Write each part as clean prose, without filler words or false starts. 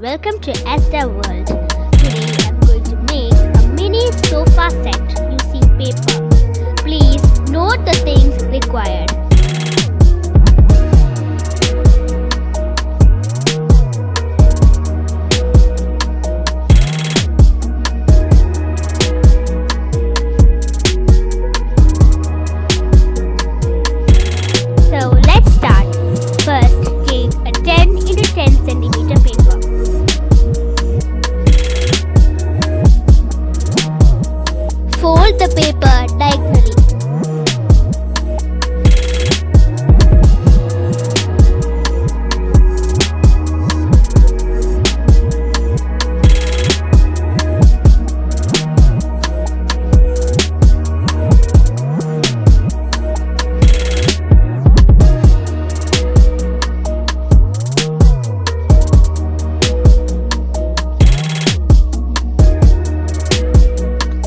welcome to Esther World. Today I'm going to make a mini sofa set using paper. Please note the things required. So let's start. First, take a 10 into 10 centimeter paper. Fold the paper diagonally.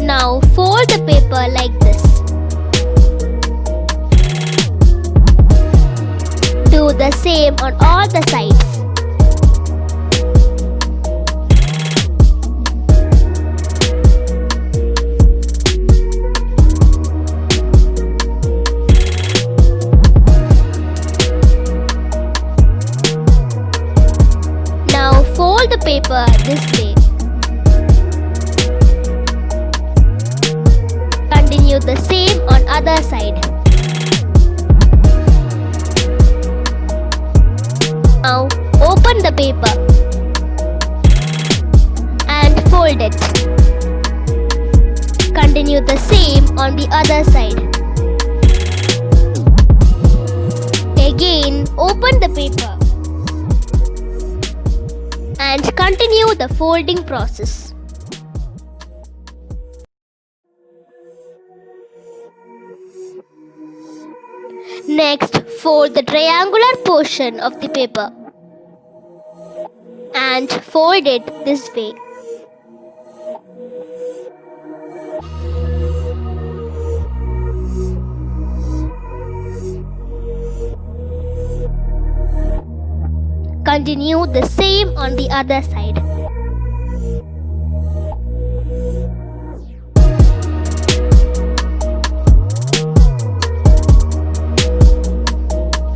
Now fold the paper like this. Do the same on all the sides. Now fold the paper this way. Continue the same on other side. Now open the paper and fold it. Continue the same on the other side. Again open the paper and continue the folding process. Next, fold the triangular portion of the paper and fold it this way. Continue the same on the other side.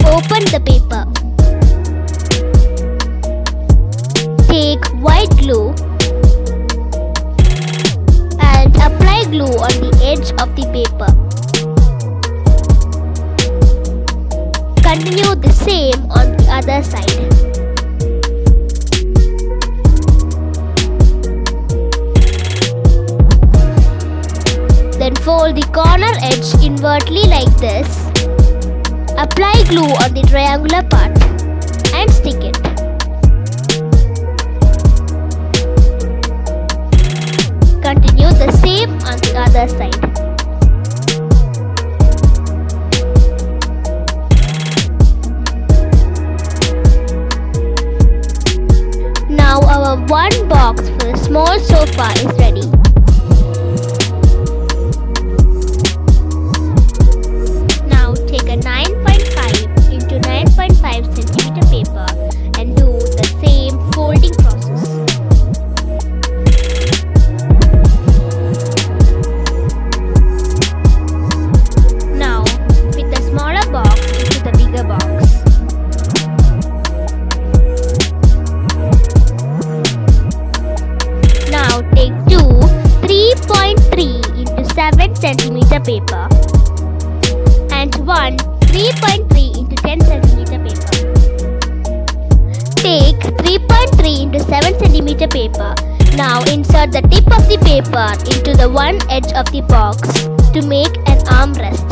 Open the paper. Take white glue and apply glue on the edge of the paper. Continue the same on the other side. Then fold the corner edge inwardly like this. Apply glue on the triangular part and stick it. Continue the same on the other side. Now our one box for a small sofa is ready. Take a 9.5 into 9.5 centimeter paper and do the same folding process. Now fit the smaller box into the bigger box. Now take two 3.3 into 7 centimeter paper and one 3.3 into 10 centimeter paper. Take 3.3 into 7 centimeter paper. Now insert the tip of the paper into the one edge of the box to make an armrest.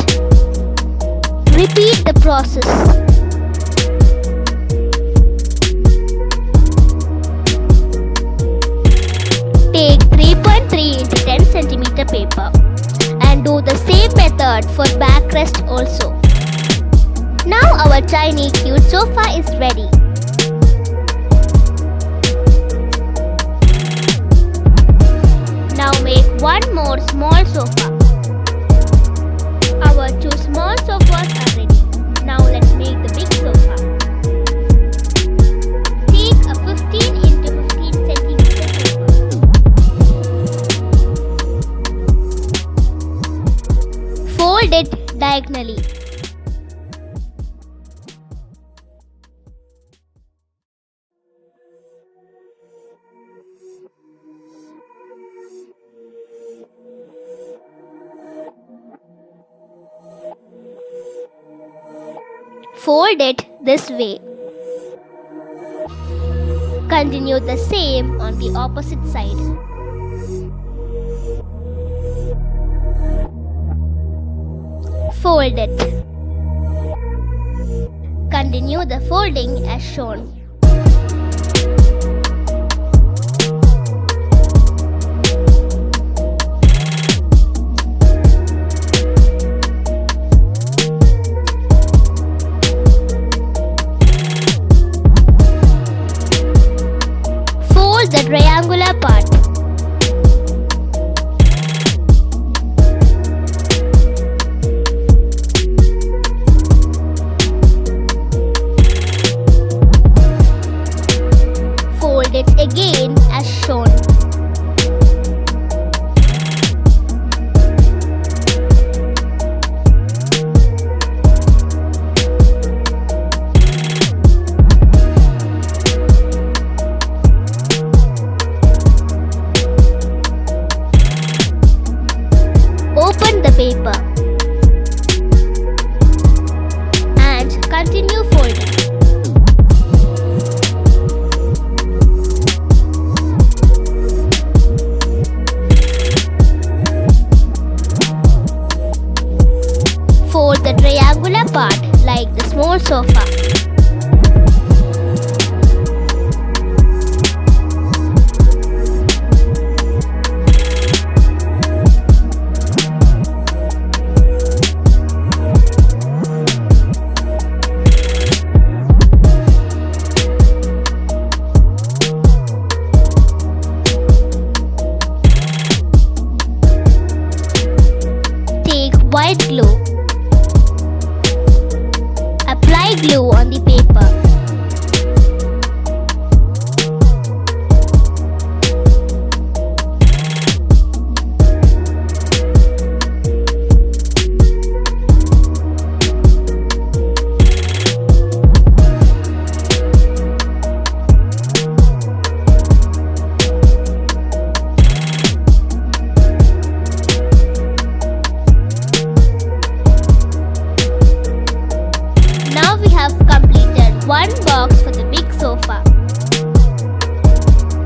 Repeat the process. Take 3.3 into 10 centimeter paper and do the same method for backrest also. Now our tiny cute sofa is ready. Now make one more small sofa. Our two small sofas are ready. Now let's make the big sofa. Take a 15 into 15 diagonally. Fold it this way. Continue the same on the opposite side. Fold it. Continue the folding as shown. Fold the triangular part. Fold it again as shown. Open the paper and continue folding. Fold the triangular part like the small sofa. Take white glue. Apply glue on the paper. Now we have completed one box for the big sofa.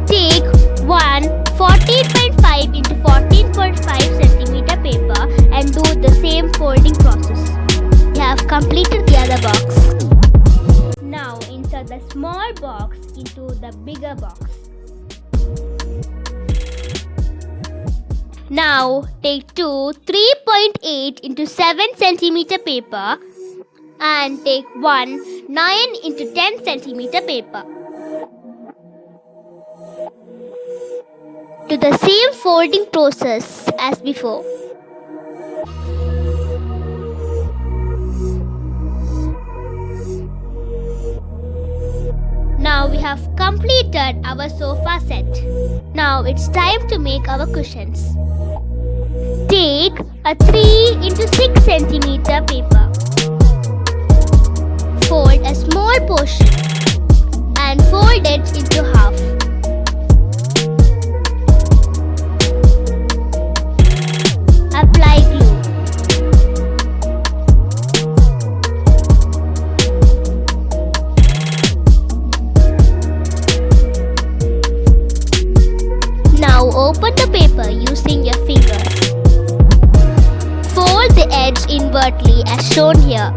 Take one 14.5 into 14.5 centimeter paper and do the same folding process. We have completed the other box. Now insert the small box into the bigger box. Now take two 3.8 into 7 centimeter paper and take one 9 into 10 centimeter paper. Do the same folding process as before. Now we have completed our sofa set. Now it's time to make our cushions. Take a 3 into 6 centimeter paper. Fold a small portion and fold it into half. Apply glue. Now open the paper using your fingers. Fold the edge inwardly as shown here.